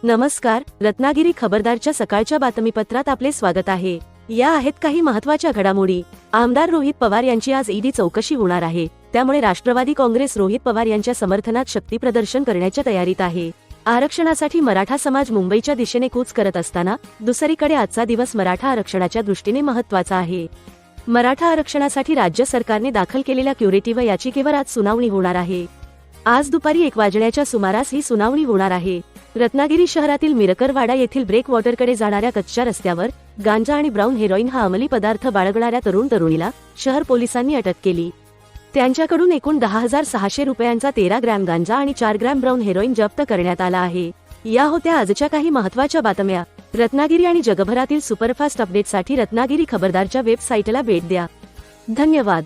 नमस्कार, रत्नागिरी खबरदारच्या सकाळच्या बातमीपत्रात आपले स्वागत आहे. या आहेत काही महत्त्वाच्या घडामोडी. आमदार रोहित पवार यांची आज ईडी चौकशी होणार आहे. त्यामुळे राष्ट्रवादी काँग्रेस रोहित पवार यांच्या समर्थनात शक्तीप्रदर्शन करण्याच्या तयारीत आहे. आरक्षणासाठी मराठा समाज मुंबईच्या दिशेने कूच करत असताना दुसरीकडे आजचा दिवस मराठा आरक्षणाच्या दृष्टीने महत्त्वाचा आहे. मराठा आरक्षणासाठी राज्य सरकारने दाखल केलेल्या क्युरेटिव्ह याचिकेवर आज सुनावणी होणार आहे. आज दुपारी 1 वाजण्याच्या सुमारास ही सुनावणी होणार आहे. रत्नागिरी शहरातील मिरकरवाडा येथील ब्रेक वॉटरकडे जाणाऱ्या कच्च्या रस्त्यावर गांजा आणि ब्राऊन हेरोईन हा अंमली पदार्थ बाळगणाऱ्या तरुणीला शहर पोलिसांनी अटक केली. त्यांच्याकडून एकूण 10,600 रुपयांचा 13 ग्रॅम गांजा आणि 4 ग्रॅम ब्राऊन हेरोईन जप्त करण्यात आला आहे. या होत्या आजच्या काही महत्त्वाच्या बातम्या. रत्नागिरी आणि जगभरातील सुपरफास्ट अपडेटसाठी रत्नागिरी खबरदारच्या वेबसाईटला भेट द्या. धन्यवाद.